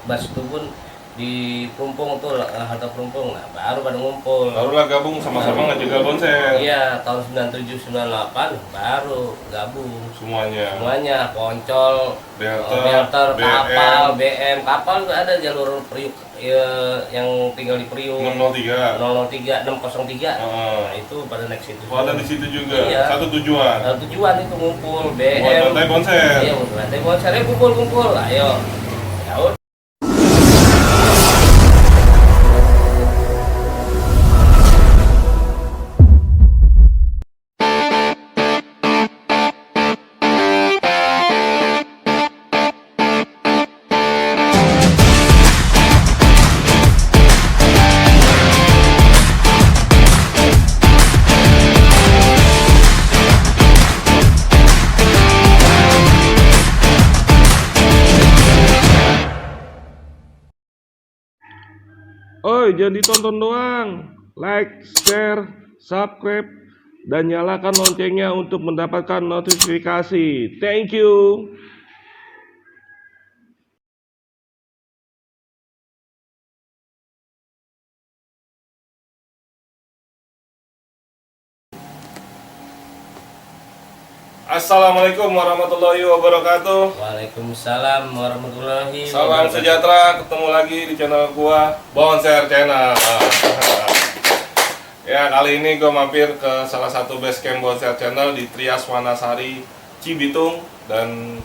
Bas Tubun di Perumpung tuh, halte Perumpung. Nah, baru pada ngumpul. Barulah gabung sama-sama ngejegal Bonser. Iya, tahun 97 98 baru gabung. Semuanya. Poncol, Belter, kapal, BM, kapal juga ada jalur Priuk ya, yang tinggal di Priuk. 603. 003, 603. Nah, itu pada naik situ. Ada di situ juga. Iya. Satu tujuan. Satu tujuan itu ngumpul BM. Buat lantai Bonser. Iya, buat lantai Bonser. Kumpul. Ayo. Ya udah. Oi, jangan ditonton doang. Like, share, subscribe, dan nyalakan loncengnya untuk mendapatkan notifikasi. Thank you. Assalamualaikum warahmatullahi wabarakatuh. Waalaikumsalam warahmatullahi Salam wabarakatuh. sejahtera, ketemu lagi di channel gua Bonser Channel. Ya, kali ini gua mampir ke salah satu base camp Bonser Channel di Trias Wanasari, Cibitung. Dan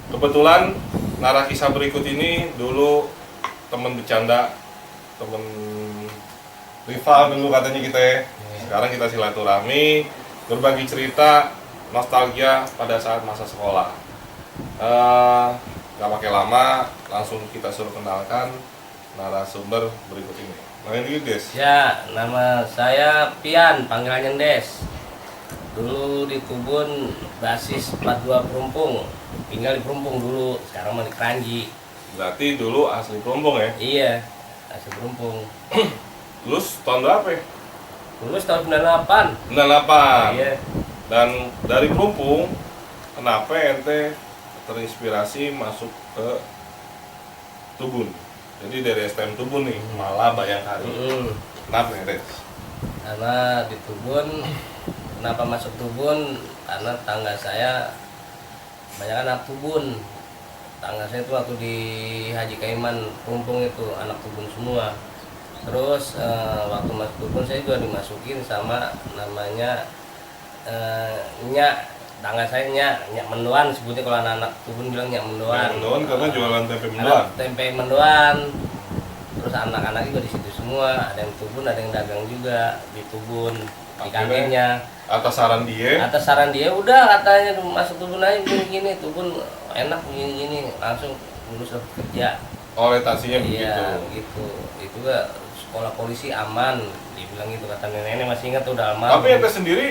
kebetulan narasi kisah berikut ini dulu temen bercanda, temen rival dulu katanya kita ya. Sekarang kita silaturahmi, berbagi cerita, nostalgia pada saat masa sekolah. Gak pakai lama, langsung kita suruh kenalkan narasumber berikut ini. Main dulu guys. Ya, nama saya Pian, panggilannya Des. Dulu di Tubun basis 42 Perumpung. Tinggal di Perumpung dulu, sekarang mah di Kranji. Berarti dulu asli Perumpung ya? Iya, asli Perumpung. Lulus tahun berapa ya? Lulus tahun 98. 98. Iya. Dan dari Perumpung, kenapa ente terinspirasi masuk ke Tubun? Jadi dari STM Tubun nih, malah Bayangkari. Kenapa ya, Des? Karena di Tubun, kenapa masuk Tubun? Karena tangga saya banyak anak Tubun. Tangga saya itu waktu di Haji Kaiman Perumpung itu anak Tubun semua. Terus waktu masuk Tubun saya juga dimasukin sama namanya Nyak, tangga saya Nyak Mendoan sebutnya, kalau anak-anak Tubun bilang Nyak Mendoan. Mendoan karena jualan tempe mendoan. Tempe mendoan. Terus anak-anak juga di situ semua, ada yang Tubun, ada yang dagang juga di Tubun, di kantinnya. Atas saran dia. Atas saran dia, udah katanya masuk Tubun aja gini-gini, Tubun enak gini-gini, langsung lulus kerja. Orientasinya begitu. Iya, gitu. Itu gak sekolah polisi aman, dibilang gitu kata nenek, masih ingat tuh, udah aman. Tapi ente sendiri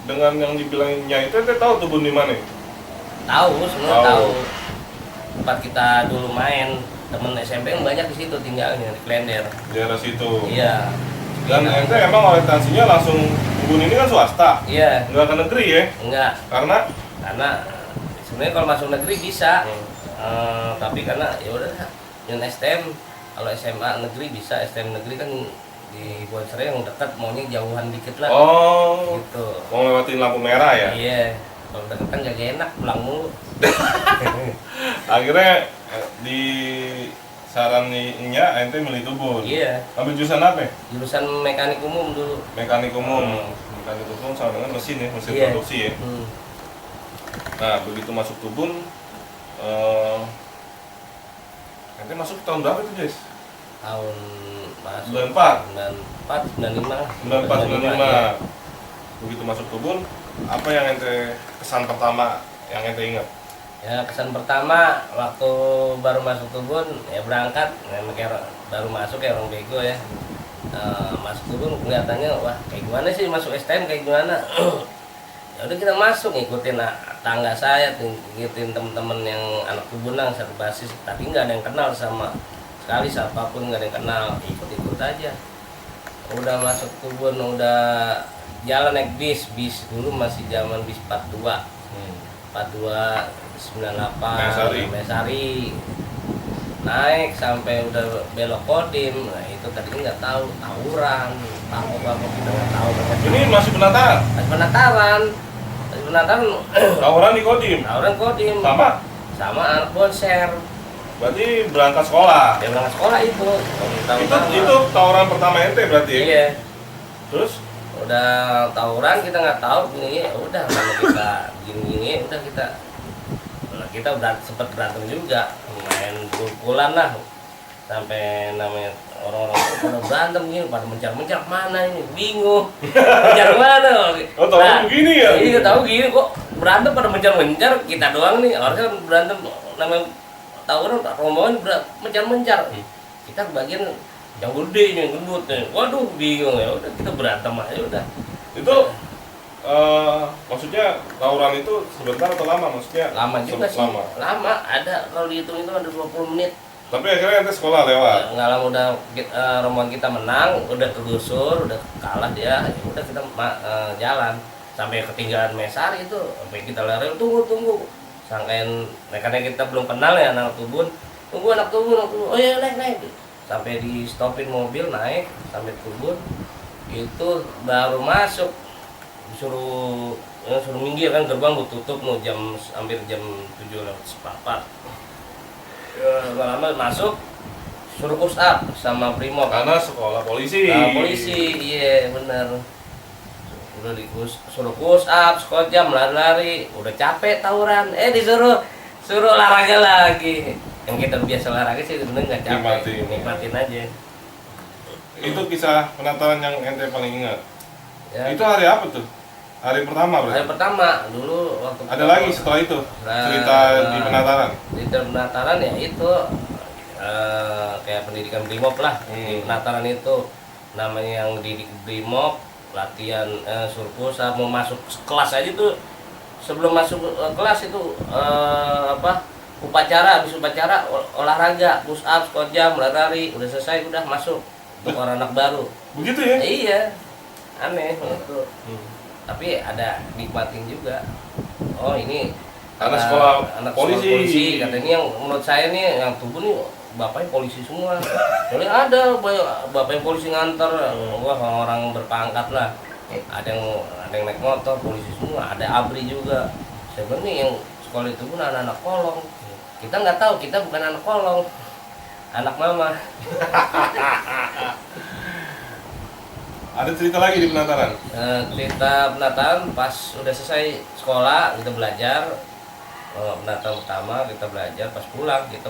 dengan yang dibilangnya itu ente tahu Tubun di mana? Tahu, semua tahu. Tempat kita dulu main, temen SMP yang banyak di situ tinggalnya di Klender. Daerah situ. Iya. Dan ente emang orientasinya langsung Tubun ini kan swasta. Iya. Nggak ke negeri ya? Enggak. Karena Sebenarnya kalau masuk negeri bisa. Tapi karena ya udah yang STM, kalau SMA negeri bisa, STM negeri kan di Bonser yang dekat, maunya jauhan dikit lah. oh, Gitu. mau lewatin lampu merah ya? Iya. Kalau dekat kan gak enak, pulang mulu. Akhirnya di sarannya ente milih Tubun. Iya. Ambil jurusan apa? Jurusan mekanik umum dulu. Mekanik umum. Mekanik umum sama dengan mesin ya, mesin Iya. produksi ya. Nah, begitu masuk Tubun, ente masuk tahun berapa tuh, Jess? Tahun masuk 94? 94, 95. 94, 95. Iya. Begitu masuk Tubun, apa yang ente kesan pertama yang ente ingat? Ya, kesan pertama waktu baru masuk Tubun, ya berangkat, baru masuk kayak orang bego ya. Masuk Tubun kelihatannya, wah kayak gimana sih masuk STM, kayak gimana? Ya udah kita masuk, ngikutin tangga saya, ngikutin temen-temen yang anak Tubun satu basis, tapi nggak ada yang kenal sama sekali, siapapun nggak ada yang kenal, ikut-ikut aja. Udah masuk Tubun, udah jalan naik bis dulu masih zaman bis 42 98 Mesari. Mesari. naik sampai udah belok Kodim. Nah itu tadi nggak tahu tawuran, tahu apa kita nggak tahu. Ini masih penataran. Masih penataran, Tawuran di Kodim. tawuran Kodim Sama. anak bonser. Berarti berangkat sekolah. Dia berangkat sekolah itu. Itu tawuran pertama ente berarti. Ya? Iya. Terus Udah tawuran kita nggak tahu gini, udah kalau kita gini udah kita udah sempet berantem juga, main pukul-pukulan lah, sampai namanya orang-orang pada berantem gini, pada mencar mana ini, bingung mencar mana. oh tawuran begini ya? Iya tahu gini kok berantem pada mencar kita doang nih, harusnya berantem namanya tawuran rombongan mencar kita bagian yang gede yang gendut nih, waduh bingung ya, udah kita berantem aja udah. Itu maksudnya tawuran itu sebentar atau lama? Maksudnya Lama juga sih. Lama, ada kalau dihitung itu ada 20 menit. Tapi akhirnya ente sekolah lewat. Nggak lama udah rombongan kita menang, udah kegusur, udah kalah dia, ya udah kita jalan sampai ketinggalan Mesari itu, sampai kita lari tunggu. Sangkain karena kita belum kenal ya anak tubun, tunggu anak tubun, oh ya naik. Sampai di stopin mobil naik sampai tubun, itu baru masuk. Suruh minggir kan, gerbang gue tutup hampir jam 7:04. Gak lama masuk, suruh push up sama Brimob. Karena sekolah polisi. Polisi, iya bener. Udah suruh push up, sekolah jam lari-lari, udah capek tawuran, disuruh olahraga lagi. Yang kita biasa olahraga sih sebenarnya nggak capek, nikmatin aja. Itu kisah penataran yang ente paling ingat. Ya. Itu hari apa tuh? Hari pertama berarti? Hari pertama dulu waktu Ada lagi setelah itu? Cerita di penataran? Di penataran ya itu kayak pendidikan Brimob lah. Di penataran itu namanya yang didik Brimob, latihan surplus, mau masuk kelas aja tuh, sebelum masuk kelas itu habis upacara olahraga, push up, squat jam, lari, udah selesai udah masuk untuk orang anak baru. Begitu ya? Iya, aneh itu. Tapi ada nikmatin juga. Oh ini Anak sekolah polisi. Katanya yang menurut saya nih yang tubuh nih bapaknya polisi semua. Jadi ada bapak yang polisi nganter, wah orang berpangkat lah. Ada yang naik motor polisi semua, ada abri juga. Sebenarnya yang sekolah itu pun anak-anak kolong. Kita nggak tahu, kita bukan anak kolong, anak mama. Ada cerita lagi di penataran? Cerita penataran pas udah selesai sekolah kita belajar. Penataran pertama kita belajar, pas pulang kita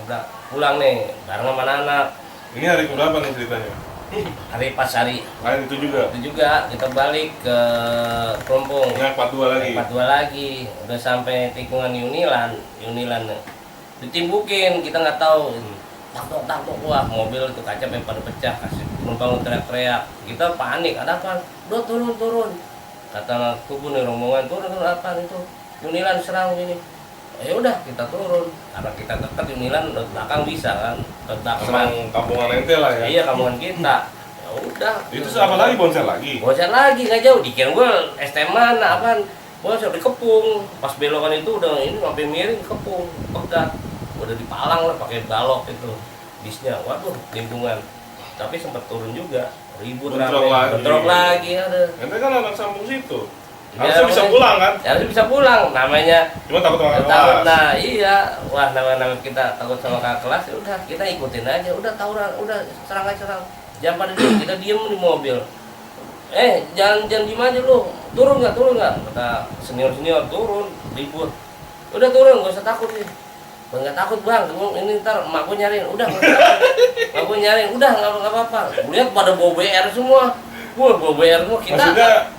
pulang nih bareng sama anak. Ini hari keberapa nih ceritanya? Hari Lain itu juga? itu juga kita balik ke Kerompong. Yang 42 lagi? 42 lagi, udah sampai tikungan Unilan ditimbukin, kita nggak tahu. Tak, wah mobil itu kaca pada pecah, kasih penumpang teriak-teriak, kita panik, ada apa? Udah turun, kata tubuh nih rombongan, turun apa itu? Unilan serang ini. Ya udah kita turun, karena kita dekat Unilan belakang bisa kan, Emang kampungan ente lah ya? Iya kampungan kita. Ya udah. Itu apa lagi, bonser lagi? Bonser lagi nggak jauh, dikira gue STM mana apaan? Bonser di Kepung, pas belokan itu udah ini sampai miring Kepung, pegat. Udah dipalang lah pakai balok itu bisnya, waduh lingkungan. Tapi sempat turun juga, ribut bentrok lagi ada. Ente kan anak sambung situ, Ya, harusnya bisa pulang kan? Harusnya bisa pulang, namanya Cuma takut sama kakak takut. kelas. Nah iya, wah nama kita takut sama kakak kelas, ya udah kita ikutin aja, udah tawuran, udah serang, jangan pada diem, kita diem di mobil. Jangan diem aja lu, turun nggak, kata senior turun, ribut, udah turun, gak usah takut sih. Nggak takut bang, ini ntar emak gue nyariin, udah nggak apa-apa. Lihat pada bawa BR semua, bawa BR semua kita.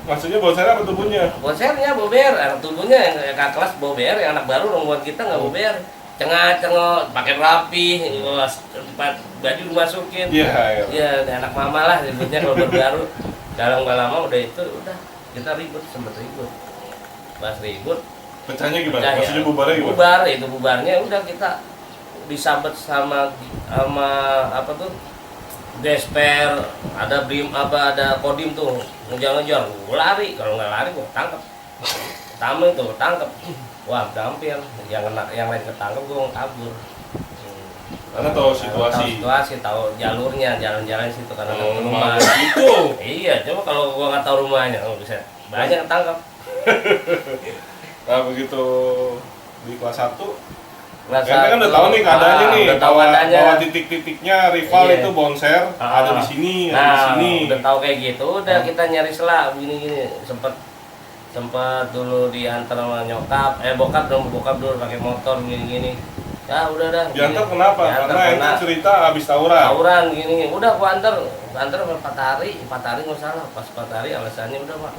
Maksudnya bonsernya apa tubuhnya? Bonsernya bawa BR, anak tubuhnya yang kakak kelas bawa BR, yang anak baru rombongan kita nggak bawa BR. Cengah-cengah, pakai rapi, baju dimasukin. Iya, anak mama lah ributnya kalau baru. Dalam nggak lama udah kita sempet ribut. Pas ribut. Pecahnya gimana? Pecah, Maksudnya bubarnya gimana? Bubarnya udah kita disabet sama apa tuh? Desper, ada ada Kodim tuh ngejar, gue lari, kalau nggak lari gue tangkep. Pertama itu tangkep, wah hampir yang lain ketangkep gue kabur. Karena tahu Tahu situasi. situasi, tahu jalurnya, jalan-jalan situ karena Oh, ke rumah. itu. Iya, coba kalau gua nggak tahu rumahnya, oh bisa banyak tangkap. Nah begitu di kelas 1, Kelas ente kan udah satu, tahu nih keadaannya nih, udah tahu bahwa keadaannya. titik-titiknya rival Iya. itu Bonser, ada di sini, ada di sini. Udah tahu kayak gitu, udah kita nyari selah gini-gini. Sempet dulu diantar sama nyokap, bokap dulu pakai motor gini-gini. Ya udah dah. Diantar gini. kenapa? Diantar Karena ente cerita habis tawuran. tawuran gini. Udah gua antar 4 hari nggak salah. Pas 4 hari alasannya udah Pak.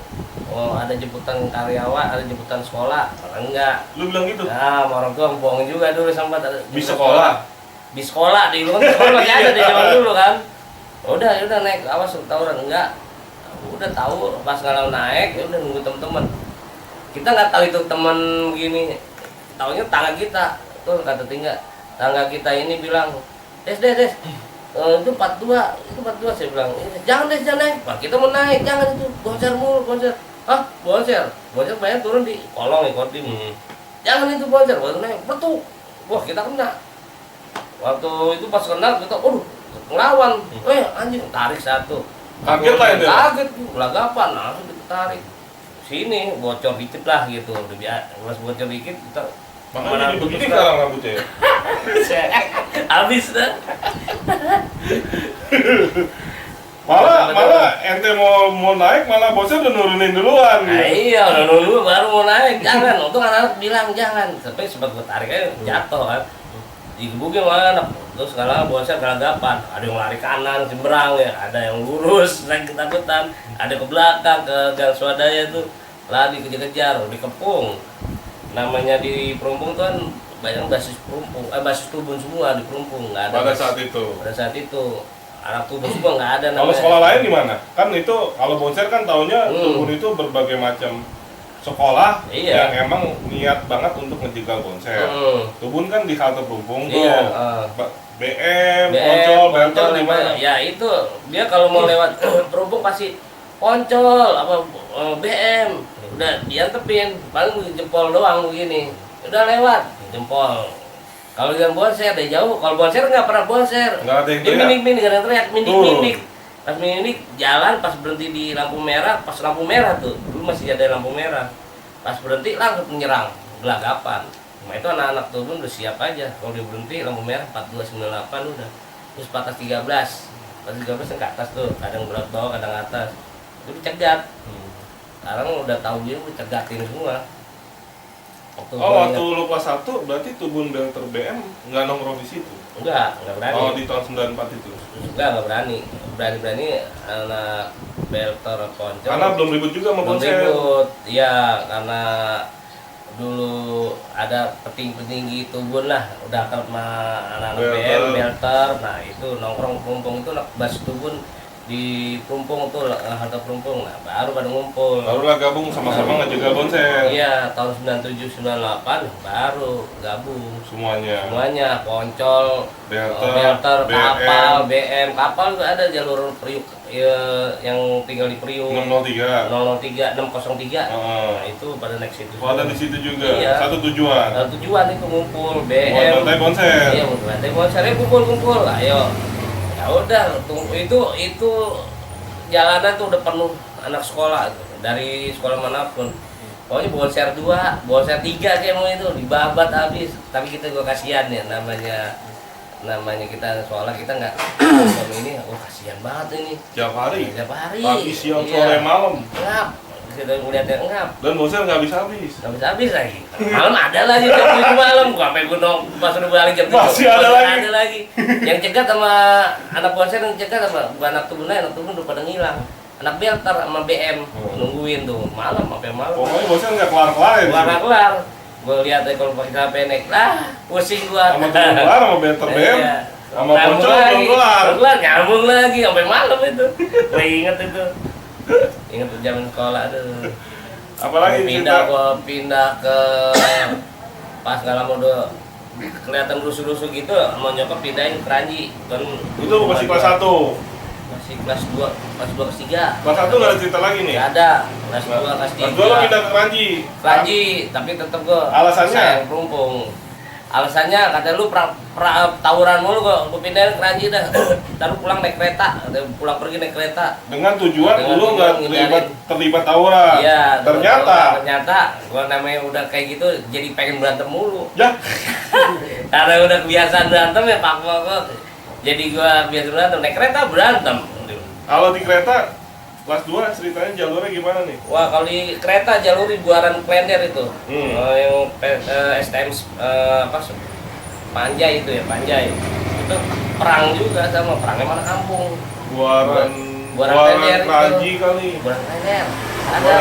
Oh ada jemputan karyawan, ada jemputan sekolah, kalau enggak. Lu bilang gitu? Nah, sama orang tua bohong juga dulu sempat ada Di sekolah? Di sekolah, di luar sekolah masih ada di zaman dulu kan. Udah naik, awas tawuran enggak. Udah tahu pas kalau naik ya udah nunggu teman-teman. Kita nggak tahu itu teman gini. Taunya tangga kita. Tuh kata tinggal. Tangga kita ini bilang, Des. Itu 42 saya bilang. Jangan naik. Pak, kita mau naik, jangan itu. Bonser. Hah? Bonser banyak turun di kolong nih kodim. Jangan itu bonser, baru naik. Betul. Wah, kita kena. Waktu itu pas kena kita, ngelawan. Anjing, tarik satu. Kaget lah itu. Kaget, belagapan, langsung ditarik. Sini bocor dikit lah gitu. Udah biasa, bocor dikit kita Makanya jadi begini sekarang rambutnya ya? habis dah. Malah ente mau naik, malah bosnya udah nurunin duluan. Nah, iya, udah nunggu baru mau naik. Jangan, untung anak-anak bilang jangan. Sampai sempat gue tarik aja jatuh kan. Digebukin sama anak. Terus sekarang bosnya gelagapan. Ada yang lari kanan, seberang ya. Ada yang lurus, naik ketakutan. Ada ke belakang, ke gang swadaya tuh. Lari kejar-kejar, dikepung. Namanya di Perumpung tuh kan banyak basis tubun semua di Perumpung. Nggak ada Pada saat itu. Pada saat itu. Anak tubun semua nggak ada Kalau namanya. sekolah lain gimana? Kan itu kalau Bonser kan taunya Tubun itu berbagai macam sekolah Iya. yang emang niat banget untuk ngejegal Bonser. Tubun kan di halte Perumpung tuh. Iya, BM, Poncol, Belter di mana? Ya itu dia kalau mau lewat Perumpung pasti Poncol apa BM udah diantepin paling jempol doang begini udah lewat jempol. Kalau yang bonser dari jauh, kalau bonser nggak pernah bonser. Nggak ada yang Dia teriak. minik nggak ada yang teriak, minik. Pas minik jalan, pas berhenti di lampu merah, pas lampu merah tuh dulu masih ada lampu merah. Pas berhenti langsung menyerang, gelagapan. Nah itu anak-anak tuh pun udah siap aja. Kalau dia berhenti lampu merah 4298 udah. Terus patas 13 yang ke atas tuh, kadang berat bawah, kadang atas. Itu dicegat. Sekarang udah tahu dia udah cegatin semua. Waktu lu kelas 1 berarti Tubun Belter BM nggak nongkrong di situ. Enggak berani. Oh di tahun 94 itu. Enggak berani. Berani anak Belter Poncol. Karena belum ribut juga sama belum Bonser. ribut. Iya, karena dulu ada petinggi Tubun lah, udah akrab sama anak-anak BM, Belter. Nah, itu nongkrong Perumpung itu bas Tubun di Perumpung tuh, halte Perumpung. Nah, baru pada ngumpul. Barulah gabung sama-sama ngejegal Bonser. Iya, tahun 97 98 baru gabung. Semuanya. Poncol, Belter, kapal, BM, kapal juga ada jalur Priuk yang tinggal di Priuk. 603. 003, 603. Nah, itu pada next itu. Oh, ada di situ juga. Iya. Satu tujuan. Tujuan itu ngumpul Buat BM. bantai Bonser. Iya, buat bantai Bonsernya kumpul. Ayo. Ya udah, itu jalanan tuh udah penuh anak sekolah dari sekolah manapun. Pokoknya Bonser 2, Bonser 3 kayak mau itu dibabat habis. Tapi kita juga kasihan ya namanya kita sekolah kita nggak sama ini, kasihan banget ini. Tiap hari. Pagi, siang, sore, malam. Ngap. Kita ngeliatnya ngap. Dan Bonser nggak habis-habis. Habis lagi. Malam ada lagi jam 7 malam. Gua sampai gunung pas udah balik jam 7. Masih ada lagi. Yang cegat sama anak Bonser yang cegat sama bukan anak Tubun lain, anak Tubun udah pada ngilang. Anak Belter sama BM nungguin tuh malam sampai malam. Pokoknya Bonser nggak kelar-kelar ya. Kelar. Gua lihat deh kalau pakai celana pendek lah, pusing gua. Sama Tubun kelar, sama Belter BM. Iya. Sama Poncol belum kelar. Nyambung lagi sampai malam itu. Gua inget itu. Ingat zaman sekolah tuh. Apalagi pindah ke pas nggak lama udah kelihatan rusuh-rusuh gitu, mau nyokap pindahin ke Ranji kan. Itu masih kelas 1. Masih kelas 2, kelas 2 kelas 3. Kelas 1 nggak ada cerita lagi nih. Nggak ada. Kelas 2 kelas 3. Kelas 2 lo pindah ke Ranji. Ranji, tapi tetap gua Alasannya? sayang Perumpung. Alasannya kata lu tawuran mulu kok, gue pindahin ke Kranji dah. Ntar lu pulang naik kereta, pulang pergi naik kereta. Dengan tujuan Dengan lu nggak tujuan terlibat tawuran. Iya. Ternyata gua namanya udah kayak gitu, jadi pengen berantem mulu. ya Karena udah kebiasaan berantem ya Pak Pokok. Jadi gua biasa berantem, naik kereta berantem. kalau di kereta kelas 2 ceritanya jalurnya gimana nih? Wah, kalau di kereta jalur di Buaran Klender itu. Yang STM apa Panjai itu ya, Panjai. Itu perang juga sama perangnya mana kampung. Buaran Klender Kranji itu. kali. Buaran Klender. Ada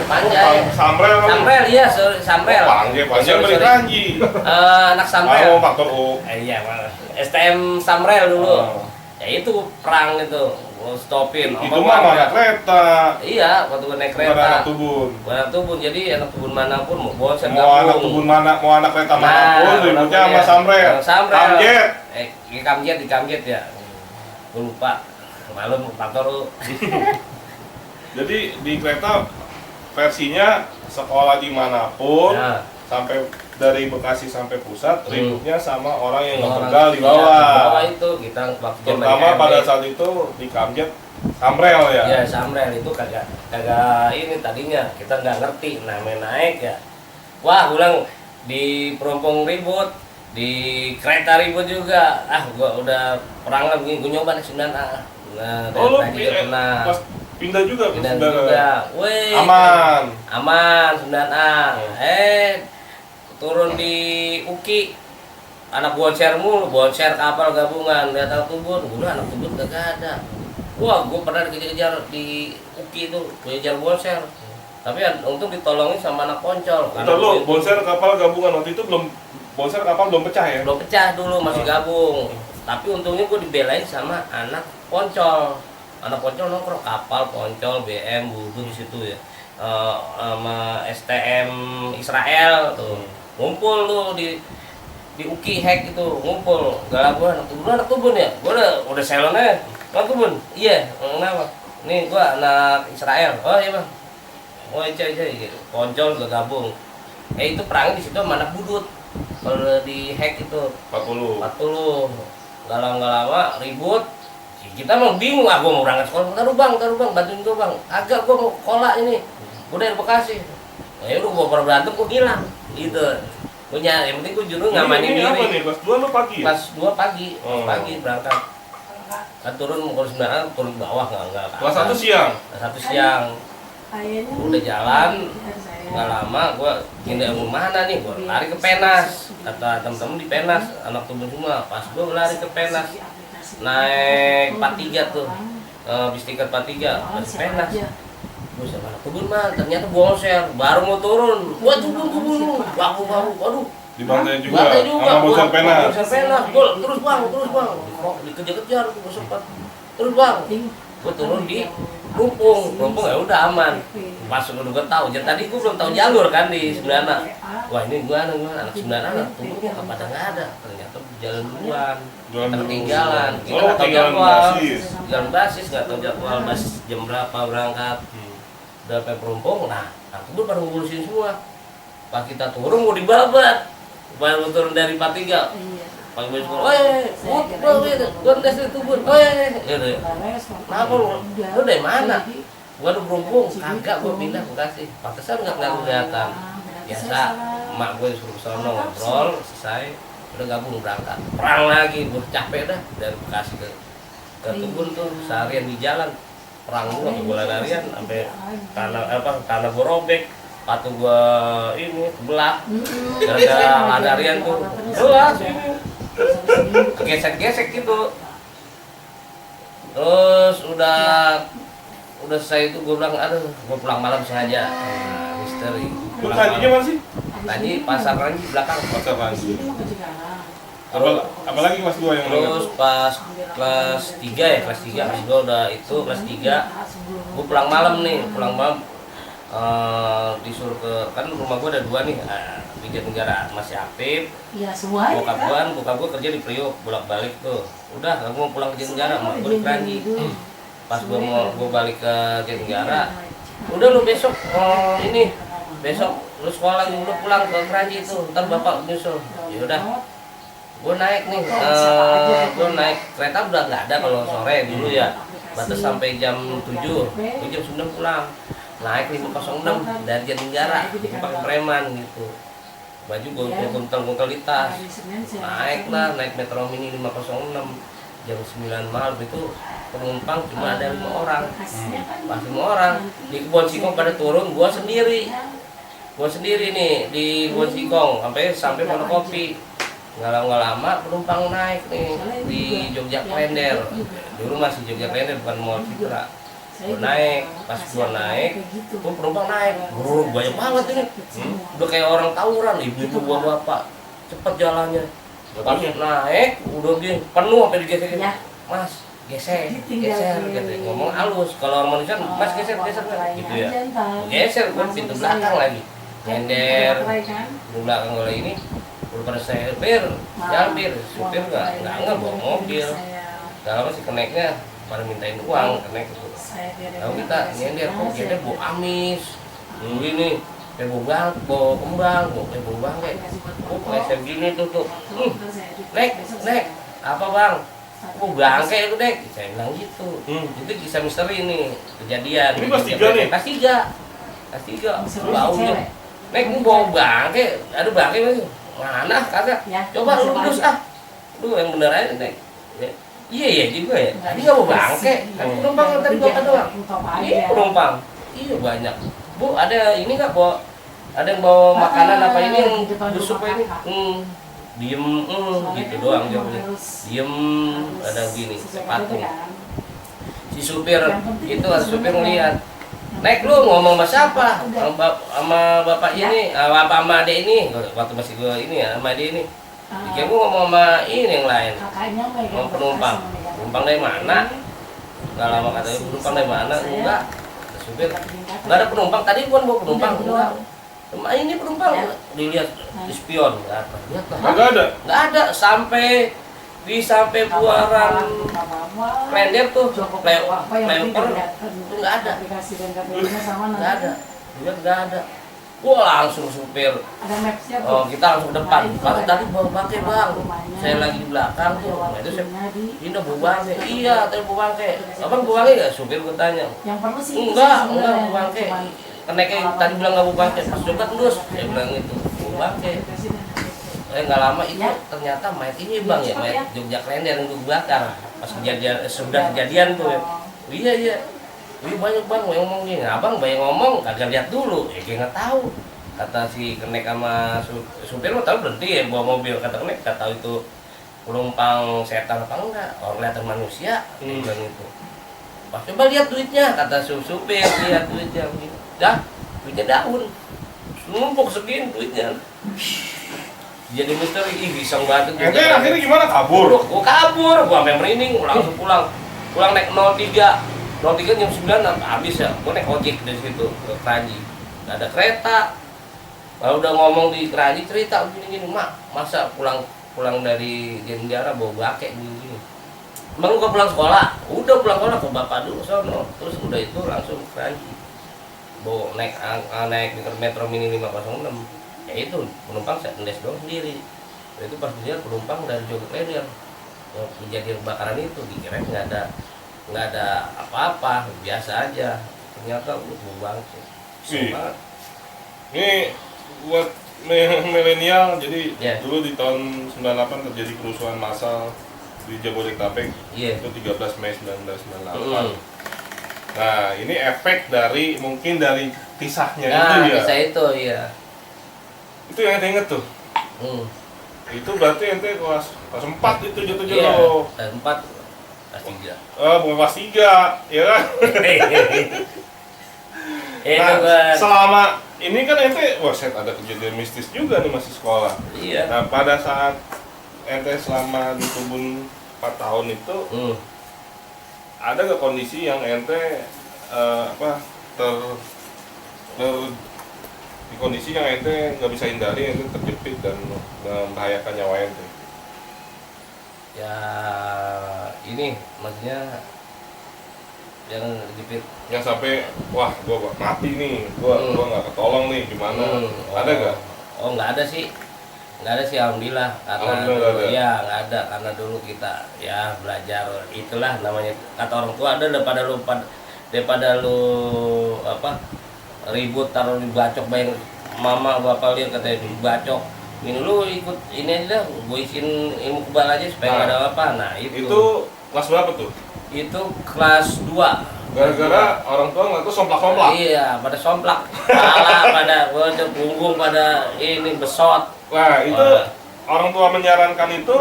Panjai. Samrel kali. Samrel iya, Samrel. Panjai Sorry, beri sorry. Kranji. Anak Samrel. Oh, faktor U. Iya, mana. STM Samrel dulu. Oh. Ya itu perang itu. Gua stopin. Itu mah mana kereta. Iya, waktu gue naik Bukan anak kereta. tubun. Anak tubun, jadi anak tubun manapun mau bosan Mau anak tubun mana, mau anak kereta manapun, ributnya sama Samrel. Samrel. Kamjet. Kamjet di Kamjet ya. Gue lupa. Malam faktor lu. Jadi di kereta versinya sekolah dimanapun, Nah, sampai dari Bekasi sampai pusat, ributnya sama orang yang orang ngebegal di Di bawah. bawah itu kita waktu zaman Terutama KMB. pada saat itu di Kamjet Samrel ya. Ya Samrel itu kagak ini tadinya kita nggak ngerti namanya naik ya. Wah, ulang di Perumpung ribut, di kereta ribut juga. Ah, gua udah perang lagi, gua nyoba naik 9A. Nah, Oh lu dari juga pernah. pas pindah juga ke Pindah saudara. juga. Wih, Aman. aman 9A. Turun di Uki. Anak bonser mulu, bonser kapal gabungan, lihat anak tubun, udah anak tubun kagak ada. Wah, gue pernah dikejar-kejar di Uki itu, kejar bonser. Tapi untung ditolongin sama anak poncol. Bentar lu, bonser kapal gabungan waktu itu bonser kapal belum pecah ya? belum pecah dulu, masih gabung. Tapi untungnya gue dibelain sama anak poncol. Anak poncol nongkrong kapal, poncol, BM, budu di situ ya. Sama STM Israel tuh. Ngumpul tuh di Uki hack itu, ngumpul. Galah gua anak tubun ya. Gua udah selonnya. Anak tubun. Iya, kenapa? Nih gua anak Israel. Oh iya, Bang. Oh iya gitu. Poncol gak gabung. Itu perangnya di situ sama anak budut. Kalau di hack itu 40. 40. Galau nggak lama ribut. Kita mau bingung, gua mau berangkat sekolah. Taruh bang, bantuin gua bang. Agak gua mau sekolah ini. Gua dari Bekasi. Ya udah gua pernah berantem, gua hilang. Gitu. Gua nyari, yang penting gua juru ngamanin Ini apa diri. nih? Kelas 2 lu pagi ya? Kelas 2 pagi, Oh. pagi berangkat. Kan turun kalau 9 turun ke bawah enggak. Kelas 1 siang. Kelas 1 siang. Udah jalan, nggak lama gua pindah ke mana nih, gua lari ke Penas. Kata temen-temen di Penas, anak tubun semua. Pas gua lari ke Penas, naik 43 tuh, bis tiket 43 dari Penas. Gua sama anak tubun mah, ternyata bonser, baru mau turun. Wah tubun, baru, waduh. Dibantai juga. Bantai juga, Sama bonser gua- Penas. bonser Penas, gua terus bang. Kok dikejar-kejar, gua sempat. Terus bang, gua turun di Perumpung ya udah aman. Pas udah tahu, jadi tadi gua belum tahu jalur kan di Sembilan. Wah ini gua anak Sembilan, tunggu kok pada nggak ada. Ternyata jalan duluan, Jalan ketinggalan. Kita Oh, nggak tahu tinggalan jadwal, basis. jalan basis nggak tahu jadwal basis jam berapa berangkat. Udah sampai Perumpung, nah aku tuh baru ngurusin semua. Pas kita turun mau dibabat, baru turun dari 43. Pagi baju sekolah, gua tes di tubun, gitu. Kenapa lu dari mana? Gua udah Perumpung, kagak gua pindah Bekasi. Pantesan nggak kelihatan. Biasa, emak gue suruh ke sono ngobrol, selesai, udah gabung berangkat. Perang lagi, gua capek dah dari Bekasi ke Tubun tuh seharian di jalan. Perang gua ke bola larian sampai tanah gua robek. Patu gua ini kebelah. Gara-gara larian tuh. Belah sini. Gesek-gesek gitu. Terus udah selesai itu gue bilang, aduh gue pulang malam sengaja. Misteri. Lu Kranjinya mana sih? Tadi pasar Kranji belakang. Pasar Kranji. Apalagi kelas 2 yang Terus pas kelas 3 ya, kelas 2 udah itu, kelas 3 gue pulang malam disuruh ke, kan rumah gue ada 2 nih, di Jatinegara masih aktif. Iya semua. Bokap gue kerja di Priok, bolak-balik tuh. Udah, aku mau pulang ke Jatinegara, mak gue di Kranji. Pas gue balik ke Jatinegara, udah lu besok besok lu sekolah lu pulang ke Kranji itu, ntar bapak nyusul. Ya udah, gue naik nih, gue naik kereta udah nggak ada kalau sore dulu ya, batas sampai jam 7, gue jam 9 pulang. Naik 506 dari Jatinegara, gue pakai preman gitu. Baju gue kuntel di tas. Naik Metro Mini 506 jam 9 malam itu penumpang cuma ada 5 orang. Pas 5 orang di Kebon Singkong pada turun, gue sendiri nih di Kebon Singkong sampai Monokopi. Nggak lama penumpang naik nih di Jogja Klender. Dulu masih Jogja Klender, bukan Mall Citra. Gue naik, pas gue naik, gue penumpang naik, banyak banget ini. Udah kayak orang tawuran, ibu-ibu bapak, cepet jalannya. Pas naik, udah gini, penuh sampai digeser. Mas, geser, gitu. Ngomong halus. Kalau orang manusia, mas geser, gitu ya. Geser, gue pintu belakang lagi, nyender, pintu belakang gue ini. Udah pada supir nggak bawa mobil. Dalam si keneknya pada mintain uang kenek itu. Lalu kita nyender, kok kita bawa amis, ini, bawa kembang, bawa bangke, kayak segini tuh, nek, apa bang? Bangke itu dek, saya bilang gitu. Itu kisah misteri ini, kejadian. Ini kelas 3 nih? Kelas 3, baunya. Nek, ini bawa bangke, ada bangke lagi. Mana kagak? Coba lurus Duh yang bener aja nek. Iya juga ya. Tadi nggak mau bangke, kan penumpang tadi bapak doang. Iya penumpang. Iya banyak. Bu ada ini nggak bawa? Ada yang bawa makanan apa ini yang busuk ini? Diem gitu doang jawabnya. Diem ada gini patung. Si supir itu supir ngeliat. Nek lu ngomong sama siapa? Sama bapak ini, sama adek ini. Waktu masih gue ini ya sama adek ini. Dikira gue ngomong sama ini yang lain, ngomong penumpang dari mana? Gak lama katanya penumpang dari mana? Enggak, supir. Gak ada penumpang, tadi bukan bawa penumpang, enggak. Cuma ini penumpang, dilihat di spion, Gak ada, sampai buaran Klender tuh, flyover itu nggak ada. Wah langsung supir. Oh kita langsung depan. Kalau tadi bawa bangke bang, saya lagi di belakang tuh. Nah, itu saya pindah bawa bangke. Iya, tadi bawa bangke. Abang bawa bangke nggak? Supir gue tanya. Enggak bawa bangke. Keneknya tadi bilang nggak bawa bangke. Pas coba terus, saya bilang itu bawa bangke. Nggak lama itu ternyata mayat ini bang ya, mayat Jogja Klender yang gue bakar. Pas sudah kejadian tuh ya. Iya. Wih banyak bang yang ngomong gini, abang banyak ngomong, kagak lihat dulu, ya kayak nggak tahu. Kata si kenek sama supir mau tahu berhenti ya bawa mobil, kata kenek nggak tahu itu penumpang setan apa enggak, orang kelihatan manusia, bilang itu. Pas coba lihat duitnya, kata supir lihat duitnya, dah duitnya daun, numpuk segini duitnya. Jadi misteri, iseng banget. Akhirnya gimana kabur? Gua kabur, gua sampai merinding, langsung pulang naik 03 jam 9 habis ya, gue naik ojek dari situ ke Keraji, nggak ada kereta. Lalu udah ngomong di Keraji cerita gini mak, masa pulang dari Jatinegara bawa bangke gini. Emang gue pulang sekolah? Udah pulang sekolah ke bapak dulu sono, terus udah itu langsung ke Keraji, bawa naik Metro Mini 506. Ya itu penumpang saya ndes doang sendiri. Itu pas dia penumpang dari Jogja Klender yang kejadian kebakaran itu dikira nggak ada apa-apa, biasa aja. Ternyata bau bangke. Ini buat milenial, jadi dulu di tahun 98 terjadi kerusuhan massal di Jabodetabek. Itu 13 Mei 1998. Nah, ini efek mungkin dari kisahnya itu ya. Kisah itu ya. Itu yang inget tuh. Itu berarti ente kelas 4 itu jatuhnya lo. Kelas 4. Kelas 3. Bukan kelas 3, ya kan? Nah, selama ini kan ente, ada kejadian mistis juga nih masih sekolah. Iya. Nah, pada saat ente selama di kebun 4 tahun itu, ada gak kondisi yang ente di kondisi yang ente nggak bisa hindari, ente terjepit dan membahayakan nyawa ente? Ya ini maksudnya yang jepit yang sampai wah gua mati nih, gua nggak ketolong nih, gimana? Ada nggak? Nggak ada sih. Nggak ada sih alhamdulillah, karena Alhamdulillah dulu, nggak ada. ya nggak ada, karena dulu kita ya belajar itulah namanya kata orang tua, ada daripada lu apa ribut taruh dibacok bayang mama bapak lihat katanya dibacok ini lu ikut ini aja dah gue isiin ilmu kebal aja supaya nggak ada apa. Nah Itu kelas berapa tuh? itu kelas 2. Gara-gara orang tua nggak tuh somplak-somplak. Iya, pada somplak, kepala pada waduh, punggung pada ini besot. Nah, itu Wah. orang tua menyarankan itu,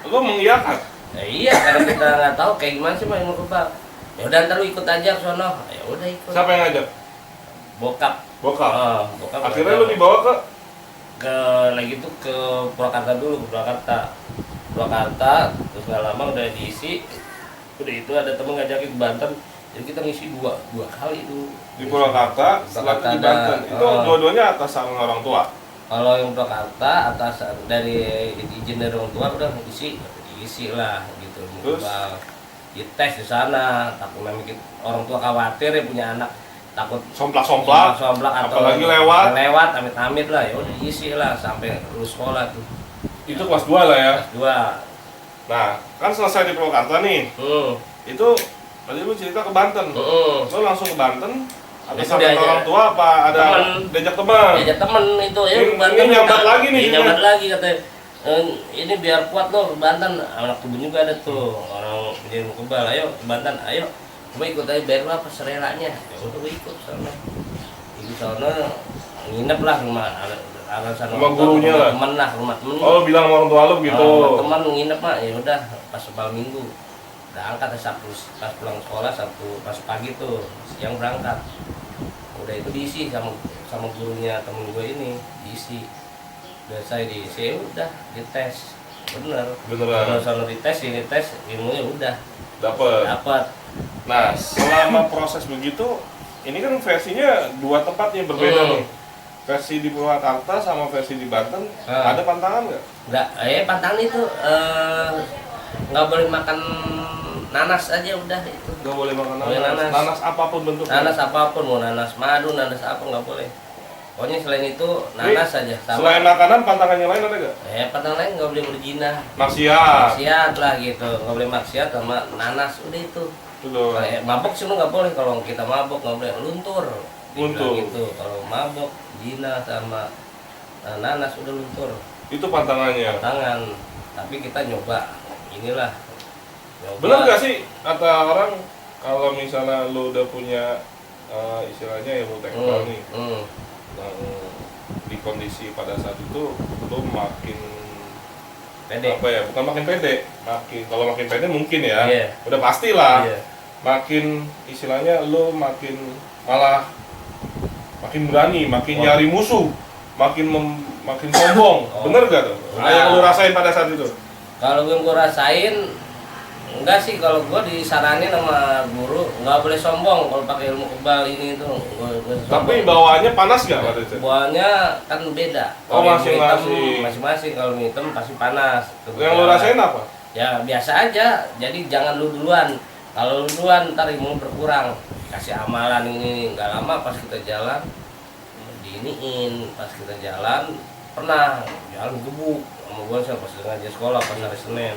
lu mengiyakan. Ya, iya, karena kita nggak tahu kayak gimana sih main kebal. Ya udah ntar lu ikut aja ke sono. Ya udah ikut. Siapa yang ngajak? Bokap. Bokap. Bokap. Akhirnya lu dibawa ke lagi tuh ke Purwakarta dulu, ke Purwakarta, terus nggak lama udah diisi. Udah itu ada temen ngajakin ke Banten, jadi kita ngisi dua kali itu di Purwakarta, setelah itu di Banten. Itu dua-duanya atas saran orang tua. Kalau yang Purwakarta atas dari izin dari orang tua udah diisi lah gitu. Terus? Dites di sana, takut nanti orang tua khawatir ya punya anak takut Somplak-somplak, atau apalagi lewat amit-amit lah, ya udah diisi lah sampai lulus sekolah tuh. itu kelas 2 lah ya. Kelas Nah, kan selesai di Purwakarta nih. 2. Itu tadi lu cerita ke Banten. Lu langsung ke Banten atas Itu saran diajak. orang tua apa ada Temen. diajak teman? Diajak temen itu ya Ini Banten nyambat kita- lagi nih, iya, gitu nyambat ya? lagi katanya. Ini biar kuat loh ke Banten, anak Kebun juga ada tuh orang jadi kebal, ayo ke Banten, ayo gue ikut aja bayar apa serelanya. Ya udah gue ikut sana, di sana nginep lah rumah alasan Rumah gurunya lah. temen lah, rumah temen. Oh, lu bilang sama orang tua lu gitu. Rumah teman nginep mah ya udah pas malam minggu udah angkat Sabtu pas pulang sekolah, Sabtu pas pagi tuh siang berangkat, udah itu diisi sama gurunya temen gue ini diisi, udah saya diisi ya udah dites bener Beneran. kalau soal dites ini tes ilmunya udah Dapat. dapat. Nah, selama proses begitu, ini kan versinya dua tempat yang berbeda nih. Versi di Purwakarta sama versi di Banten, ada pantangan nggak? Nggak, pantangan itu nggak boleh makan nanas aja udah itu. Nggak boleh makan Boleh nanas. nanas. Nanas apapun bentuknya. Nanas apapun, mau nanas madu, nanas apa nggak boleh. Pokoknya selain itu nanas saja. Selain makanan, pantangan yang lain ada nggak? Pantangan lain nggak boleh berzina. Maksiat. Maksiat lah gitu, nggak boleh maksiat sama nanas udah itu. Itu doang. Mabok sih lu nggak boleh, kalau kita mabok nggak boleh, luntur. Dibilang Luntur. gitu, kalau mabok, zina sama nanas udah luntur. Itu pantangannya. Tangan, tapi kita nyoba inilah. Nyoba. Bener nggak sih kata orang kalau misalnya lu udah punya istilahnya ilmu teknikal nih, yang di kondisi pada saat itu lu makin Pede. apa ya? Bukan makin pede, kalau makin pede mungkin ya, Iya. udah pastilah. Iya. Makin istilahnya lu makin malah makin berani, makin nyari musuh, makin sombong. Oh. Bener gak tuh? Nah. Yang lu rasain pada saat itu? Kalau gue rasain, enggak sih, kalau gue disaranin sama guru nggak boleh sombong kalau pakai ilmu kebal ini itu. Tapi bawaannya panas gak pada itu? Buahnya kan beda. Oh, Kalau yang masing-masing. hitam, masing-masing. Kalau yang hitam pasti panas. Yang lu rasain apa? Ya biasa aja. Jadi jangan lu duluan. Kalau lu duluan ntar ilmu berkurang. Kasih amalan ini nggak lama pas kita jalan diiniin, pas kita jalan pernah jalan gebuk sama gue pas ngajar sekolah pas hari Senin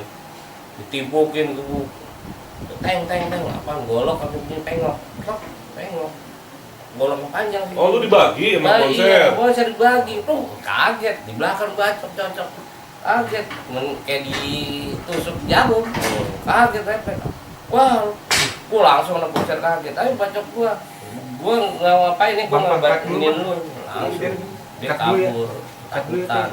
ditimpukin gebuk teng apaan golok kami punya pengok golok yang panjang sih. Oh, lu dibagi sama konser? Iya, konser dibagi tuh kaget di belakang bacok kaget kayak ditusuk jarum kaget repet. Wah, gua langsung anak konser kaget. Ayo bacok gua nggak ngapain nih, gua nggak bantuin lu. Langsung dia kabur, takutan.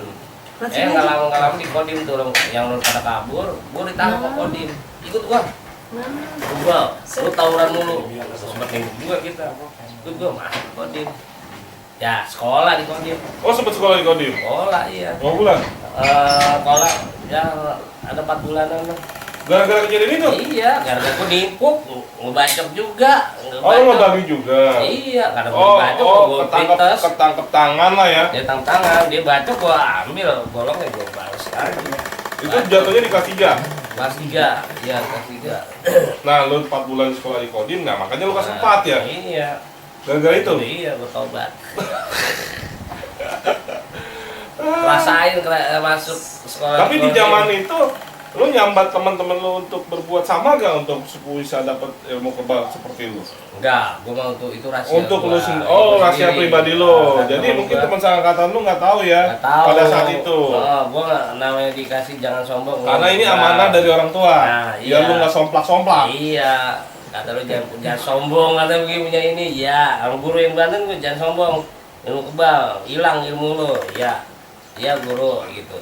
Nggak lama di Kodim tuh yang lu pada kabur, gua ditangkap ke Kodim. Ikut gua. Lu tawuran mulu. Sempet nembak juga kita. Ikut gua masuk Kodim. Ya sekolah di Kodim. Oh, sempet sekolah di Kodim? Sekolah iya. Berapa bulan? Sekolah ya ada 4 bulanan lah. Gara-gara kejadian itu? Iya, gara-gara gue nimpuk, ngebacok juga. Oh, lu ngebagi juga? Iya, karena gue Oh, bacok, gue ketangkep tangan lah ya? dia tangan, dia bacok, gue ambil golongnya, gue balas lagi. Itu jatuhnya di kelas 3? Kelas 3, iya kelas 3. Nah, lu 4 bulan sekolah di Kodim, nah makanya lu kelas 4 ya? Iya. Gara-gara itu? Iya, gue tobat. rasain masuk sekolah. Tapi di zaman itu lu nyambat teman-teman lu untuk berbuat sama gak untuk bisa dapat ilmu kebal seperti lu? Enggak, gua mau itu rahasia. Untuk lu gua. sendiri. Itu Oh, rahasia sendiri. pribadi lu. Nah, Jadi temen mungkin gua teman seangkatan lu nggak tahu ya nggak tahu. pada saat itu. Oh, gua nggak namanya dikasih jangan sombong. Karena ini Enggak. amanah dari orang tua. Nah, Biar iya. lu nggak somplak-somplak. Iya, kata lu jangan sombong, kata begini punya ini. Ya, orang guru yang Banten gua jangan sombong. Ilmu kebal, hilang ilmu lu. Ya, iya guru gitu.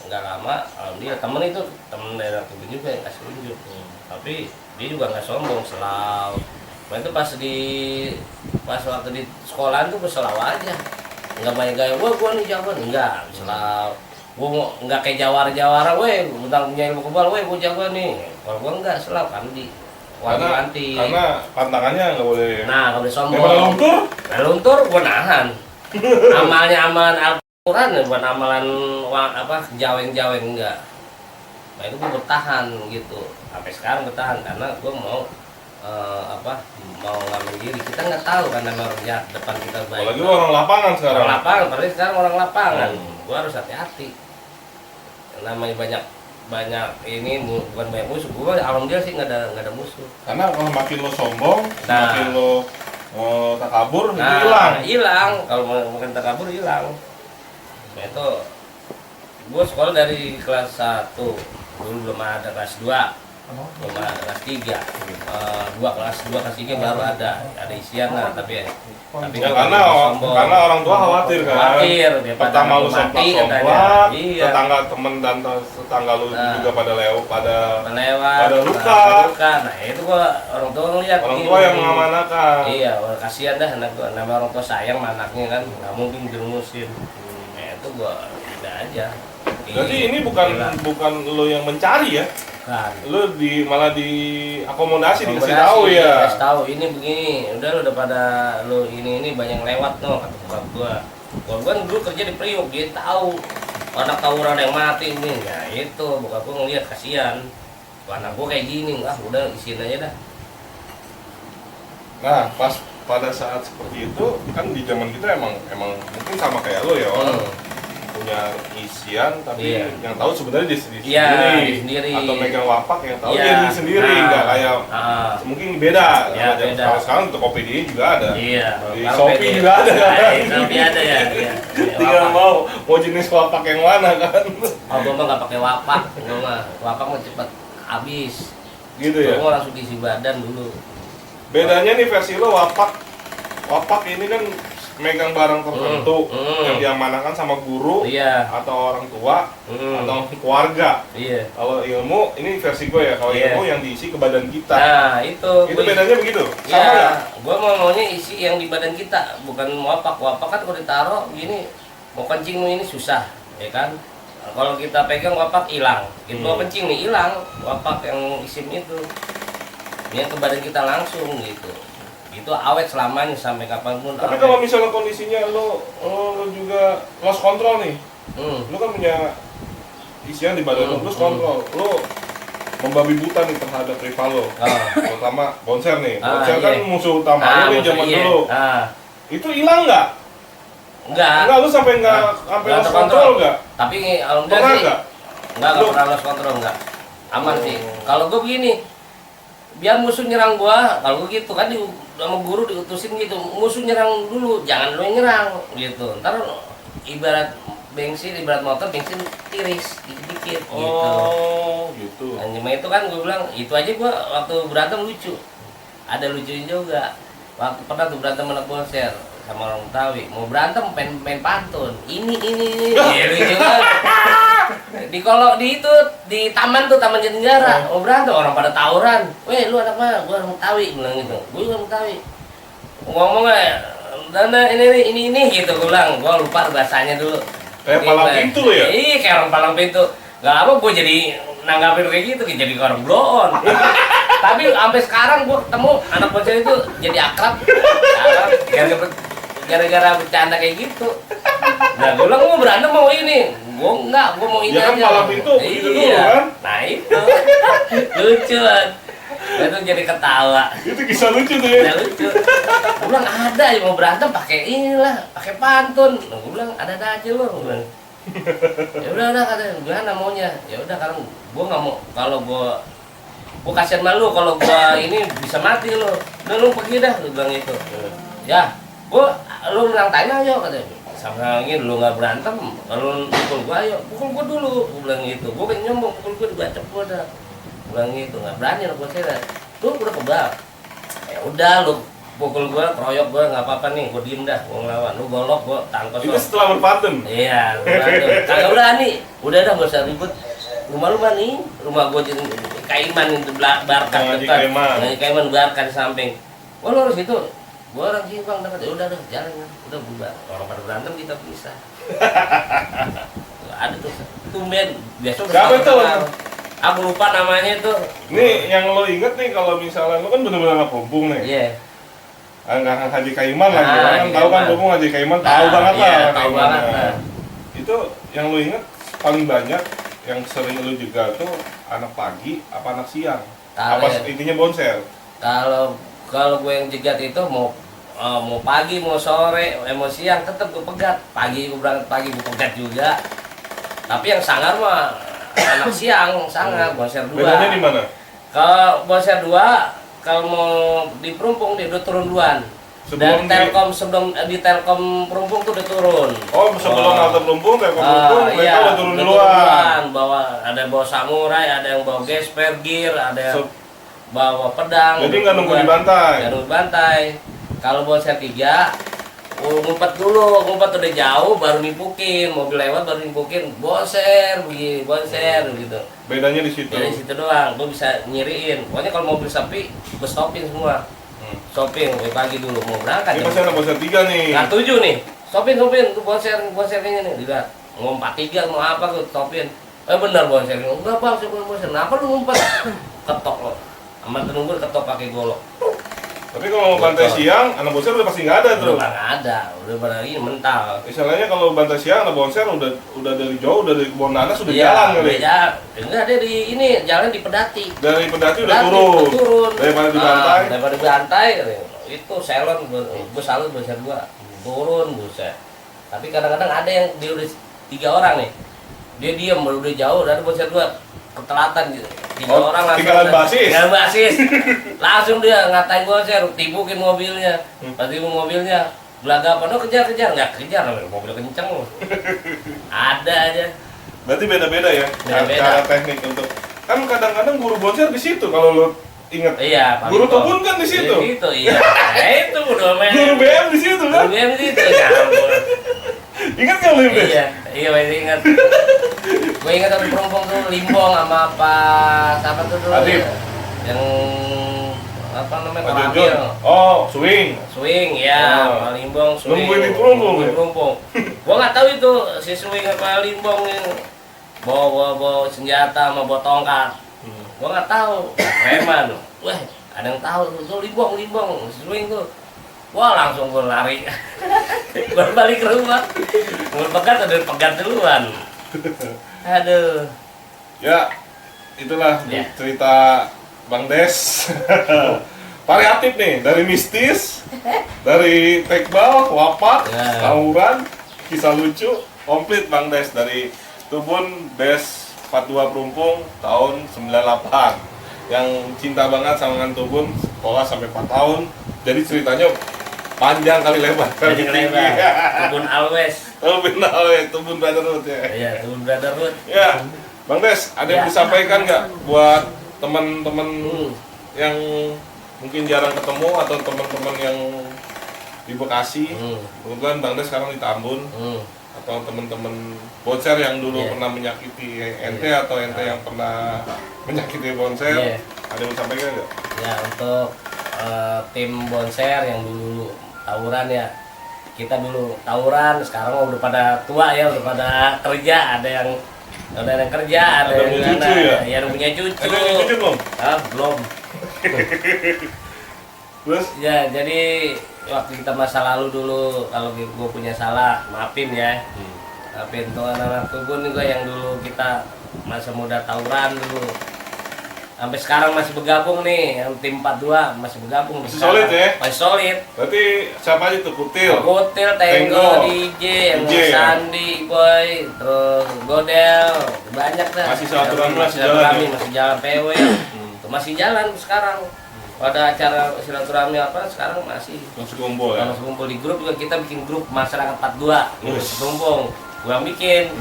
Nggak lama, alhamdulillah temen itu temen daerah Kebun juga yang kasih unjuk. Tapi dia juga nggak sombong, selalu. Nah itu pas waktu di sekolahan tuh selalu aja. Nggak banyak gaya, wah gua nih jagoan, enggak, selalu. Gua nggak kayak jawara, weh, tentang punya ilmu kebal, weh gua jagoan nih. Kalau gua enggak, selalu kan di Karena pantangannya nggak boleh. Nah, nggak boleh sombong. Daripada luntur, Nah, luntur gua nahan. Amalnya amalan Al-Quran, bukan amalan jaweng-jaweng enggak. Nah itu gua bertahan gitu. Sampai sekarang bertahan karena gua mau mau ngambil diri. Kita nggak tahu kan nama orang jahat depan kita baik. apalagi lu orang lapangan sekarang. Orang lapangan, apalagi sekarang orang lapangan. Gua harus hati-hati. Namanya banyak ini bukan banyak musuh. Gua alhamdulillah sih nggak ada musuh. Karena kalau makin lu sombong, Nah. makin lu takabur, itu Nah, hilang. hilang. Kalau makin takabur hilang. Nah, itu gue sekolah dari kelas 1 dulu belum ada kelas 2 belum ada kelas 3 kelas 3 baru ada isian lah tapi Ya, gua karena nggak sombong. karena orang tua khawatir kan. Khawatir, dia Pertama pada lu mati somplak-somplak, katanya. Iya. tetangga temen dan tetangga lu Nah. juga pada melewat pada luka. nah itu gua orang tua ngeliat orang ini. tua yang mengamanahkan. Iya, wah, kasihan dah anak gua. Nama orang tua sayang sama anaknya kan, nggak mungkin dirumusin. Itu gua udah aja. Jadi ini bukan lu yang mencari ya, Kan. lu malah diakomodasi, dikasih Akomodasi, tahu ya. Kasih tahu ini begini, udah lu udah pada lu ini banyak lewat no kata bokap gua. Kalau gua dulu kerja di Priok, dia tahu anak tawuran yang mati ini. Nah itu bokap gua ngeliat kasihan. Anak gua kayak gini, udah isiin aja dah. Nah, pas pada saat seperti itu kan di zaman kita emang mungkin sama kayak lo ya, orang punya isian tapi Iya. yang tahu sebenarnya diri Iya, sendiri. diri sendiri. Atau megang wapak yang tahu Iya. dia diri sendiri, Nah. nggak kayak mungkin beda. Ya, Kalau beda. kalau sekarang untuk Tokopedia juga ada. Iya. Di kalau Shopee pede. juga ada kan? Nah, Shopee ada ya. Iya. Tinggal mau jenis wapak yang mana kan? Oh, gua mah nggak pakai wapak, gua mah wapak mah cepet habis. Gitu ya. Gua langsung diisi badan dulu. Bedanya nih versi lo wapak ini kan megang barang tertentu yang diamanahkan sama guru Iya. atau orang tua Hmm. atau keluarga. Iya. Kalau ilmu ini versi gue ya, kalau Iya. ilmu yang diisi ke badan kita. Nah, itu Itu gua bedanya begitu. Sama ya, nggak? gua maunya isi yang di badan kita, bukan wapak. Wapak kan kalau ditaruh gini, mau kencing ini susah, ya kan? Nah, kalau kita pegang wapak hilang, gitu mau kencing nih hilang, wapak yang isim itu, ini ke badan kita langsung gitu. Itu awet selamanya sampai kapanpun. Tapi awet. kalau misalnya kondisinya lo juga lost control nih, lo kan punya isian di badan lo, lost control, lo membabi buta nih terhadap rival lo, terutama Bonser nih. Bonser iya. kan musuh utamanya nih zaman iya. dulu. Itu hilang nggak? Enggak. Enggak, lu sampai sampai Nggak lost terkontrol. control nggak? Tapi alhamdulillah Pernah sih. nggak? Enggak Lu- pernah lost control, enggak. Aman sih. Kalau gue begini, biar musuh nyerang gua, kalau gue gitu kan sama guru diutusin gitu, musuh nyerang dulu, jangan lu yang nyerang gitu. Ntar ibarat bensin, ibarat motor bensin tiris dikit-dikit gitu. Oh, gitu. Nah, cuma itu kan gue bilang, itu aja gua waktu berantem lucu. Ada lucunya juga. Waktu pernah tuh berantem anak Bonser sama orang Betawi, mau berantem main pantun. Ini. Ya, lucu banget. Kalau di itu di taman Jatinegara, mau berantem orang pada tawuran. Weh, lu anak mana? Gua orang Betawi bilang gitu. Gua juga orang Betawi. Ngomongnya Dana ini gitu gua bilang. Gua lupa bahasanya dulu. Kayak palang pintu lo ya? Iya, kayak orang palang pintu. Gak lama gua jadi nanggapin kayak gitu, jadi orang blow on. Tapi sampai sekarang gua ketemu anak bocah itu jadi akrab. Gara-gara bercanda kayak gitu. Nah, gue bilang, gua berantem mau ini. Gua enggak, gua mau ini Ya kan aja. palang pintu, begitu dulu Iya. kan? Nah itu. Lucu banget. Itu jadi ketawa. Itu kisah lucu tuh ya. Ya lucu. Gue bilang ada yang mau berantem pakai inilah, pakai pantun. Nah, gue bilang ada aja lo. Gue bilang. Ya udah katanya, gimana maunya? Ya udah karena gue nggak mau kalau gue kasihan malu kalau gue ini bisa mati lo. Udah lu pergi dah, gue bilang itu. Ya, lu menang tanya ayo katanya. Sama ini lu nggak berantem, kalau pukul gue ayo, pukul gue dulu. Gue bilang gitu. Gue pengen nyombong, pukul gue dibacok gue dah. Gue bilang gitu, nggak berani lo gue saya. Lu udah kebal. Ya udah lu pukul gue, keroyok gue nggak apa-apa nih, gue diem dah, gue ngelawan. Lu golok gue tangkos. Itu setelah berpantun. Iya, kagak berani. Udah dah gak usah ribut. Rumah lu mana nih? Rumah gue jadi Kaiman itu Barkas Ngaji depan. Kaiman. Ngaji Kaiman Barkas di samping. Wah lu harus itu. Gue orang Simpang dekat. Ya udah jalan. Udah bubar. Orang pada berantem kita bisa. Ada tuh tumben. Biasa Siapa itu? Aku lupa namanya itu. Nih yang lo inget nih kalau misalnya lo kan bener-bener anak Pumpung nih. Iya. Angkatan Haji Kaiman lah, Ah, orang kan Haji tahu kan Kaiman. Pumpung Haji Kaiman tahu banget iya, lah. tahu Kaimannya. banget. Nah. Itu yang lo inget paling banyak yang sering lo juga tuh anak pagi apa anak siang? Kalau Apa ya. intinya bonser? Kalau gue yang jegat itu mau pagi mau sore mau siang tetap gue pegat. Pagi gue berangkat pagi gue pegat juga. Tapi yang sangar mah anak siang sangar bonser 2. Bedanya di mana? Kalau bonser 2 kalau mau di Perumpung dia udah turun duluan. Sebelum Dan Telkom sebelum di Telkom Perumpung tuh udah turun. Oh, sebelum halte Pelumpung, Telkom Pelumpung, mereka iya, udah turun duluan. Ada yang bawa samurai, ada yang bawa gesper gear, ada yang So- bawa pedang. Jadi nggak nunggu dibantai. Nggak nunggu bantai. Kalau bonser 3 ngumpet dulu, ngumpet udah jauh baru nimpukin, mobil lewat baru nimpukin, bonser begini, bonser gitu. Bedanya di situ. Dari situ doang, gue bisa nyiriin. Pokoknya kalau mobil sepi, gue stopin semua. Stopin, gue pagi dulu mau berangkat. Ini jam pasti anak bonser 3 nih. Nah 7 nih, stopin tuh bonser ini nih, dilihat mau 43 mau apa tuh stopin. Benar bonser ini, enggak bang, saya bukan bonser. Kenapa lu ngumpet? Ketok lo, sama tenunggu ketok pakai golok. Tapi kalau mau bantai siang, anak bonser udah pasti nggak ada tuh. Udah nggak ada, udah pada ini mental. Misalnya kalau bantai siang, anak bonser udah dari jauh, udah dari kebun nanas sudah Iya, jalan kali. Enggak ada di ini, jalan di Pedati. Dari Pedati udah Pedati, turun. turun. Daripada dibantai. Daripada dibantai, itu salon, gue salut bonser 2 turun buset. Tapi kadang-kadang ada yang dia udah 3 orang nih, dia diem udah jauh, ada bonser 2 ketelatan gitu. 3 Oh, orang langsung tinggalan basis. tinggalan basis. Langsung dia ngatain bonser, tipukin mobilnya. Pas tipu mobilnya, belagapan, oh kejar, nggak kejar, mobil kenceng loh. Ada aja. Berarti beda-beda ya Beda-beda. cara teknik untuk. Kan kadang-kadang guru bonser di situ kalau lo inget. Iya, Guru Pak Ito. tebun kan di situ. Di situ, iya. Nah, itu udah main. Guru BM di situ kan? Guru BM di situ, ya ampun. Ingat nggak lo itu? Iya masih ingat. Gue ingat ada Perumpung tuh Limbong sama siapa tuh dulu Adib. ya? Yang apa namanya Pak Koramil. Jojon. Oh, swing. Swing ya, Oh. sama Limbong swing. Nungguin di Perumpung, Nungguin ya? di Perumpung. Gua nggak tahu itu si swing apa Limbong ini bawa senjata sama bawa tongkat. Gua nggak tahu. Preman. Wah, ada yang tahu tuh Limbong swing tuh. Wah langsung gue lari. Gue balik ke rumah. Gue pegat ada pegat duluan. Aduh. Ya, itulah Ya. cerita Bang Des. Variatif nih, dari mistis, dari tekbal, wapak, Ya. tawuran, kisah lucu, komplit Bang Des dari Tubun Des 42 Perumpung tahun 98 yang cinta banget sama Ngan Tubun, sekolah sampai 4 tahun. Jadi ceritanya panjang kali lebar. Jadi lebar. Kebun Always. Tubun Brotherhood ya. Iya, Kebun Brotherhood. Ya, Bang Des, ada yang Ya. disampaikan nggak buat teman-teman Hmm. yang mungkin jarang ketemu atau teman-teman yang di Bekasi? Hmm. Kebetulan Bang Des sekarang di Tambun, Hmm. atau teman-teman bonser yang dulu Iya. pernah menyakiti ente Iya. atau ente yang pernah menyakiti bonser, Iya. ada yang disampaikan nggak? Ya untuk tim bonser yang dulu tawuran ya, kita dulu tawuran, sekarang udah pada tua ya, udah pada kerja, ada yang kerja, ada Ada yang punya gimana, cucu ya? ya ada punya cucu. Ada yang cucu belum? Ah, belum. Terus? Ya jadi waktu kita masa lalu dulu, kalau gue punya salah, maafin ya. Maafin tuh anak-anak kebun juga yang dulu kita masa muda tawuran dulu. sampai sekarang masih bergabung nih, yang tim 42 masih bergabung. Masih solid ya? Masih solid. Berarti siapa aja tuh? Kutil, Kutil, Tenggo, DJ, yang Sandi, Boy, terus Godel, banyak dah. Masih silaturahmi, masih jalan ya? masih jalan PW. Masih jalan sekarang. Pada acara silaturahmi apa sekarang masih kumpul ya? masih kumpul di grup juga, kita bikin grup masyarakat 42 Tumbung, gua bikin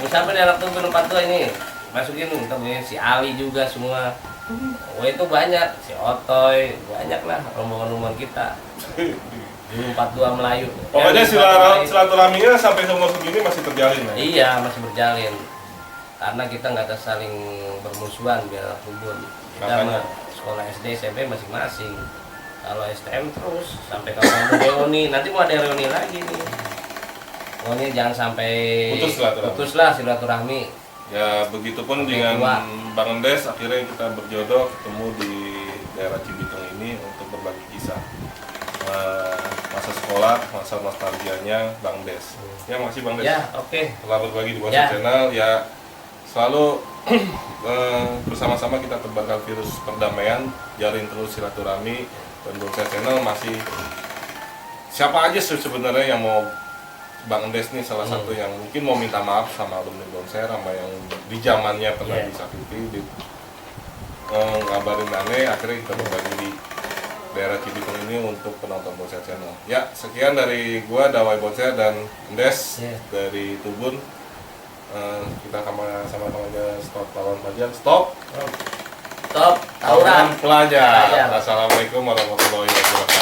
sampai di anak Tumbung 42 ini masukin kita punya si Ali juga semua. Wah itu banyak, si Otoy, banyak lah rombongan-rombongan kita. 42 Melayu. Pokoknya silaturahminya sampai umur segini masih terjalin ya? Iya, masih berjalin. Karena kita nggak ada saling bermusuhan biar Tumbun. Kita mah sekolah SD, SMP masing-masing. Kalau STM terus sampai kapan reuni, nanti mau ada reuni lagi nih. Pokoknya jangan sampai putus lah silaturahmi. Ya begitupun dengan Bang Endes, akhirnya kita berjodoh ketemu di daerah Cibitung ini untuk berbagi kisah masa sekolah, masa nostalgianya Bang Des. Ya makasih Bang Des. Ya oke. Telah berbagi di Bonser Channel ya, selalu bersama-sama kita tebarkan virus perdamaian, jalin terus silaturahmi, dan Bonser Channel masih siapa aja sebenarnya yang mau Bang Endes nih salah satu yang mungkin mau minta maaf sama alumni Bonser, sama yang di zamannya pernah disakiti, ngabarin aneh, akhirnya kita berbagi di daerah Cibitung ini untuk penonton Bonser Channel. Ya, sekian dari gua Dawai Bonser dan Endes dari Tubun. Kita sama-sama aja stop lawan pelajar. Stop. Tawuran Pelajar. Assalamualaikum warahmatullahi wabarakatuh.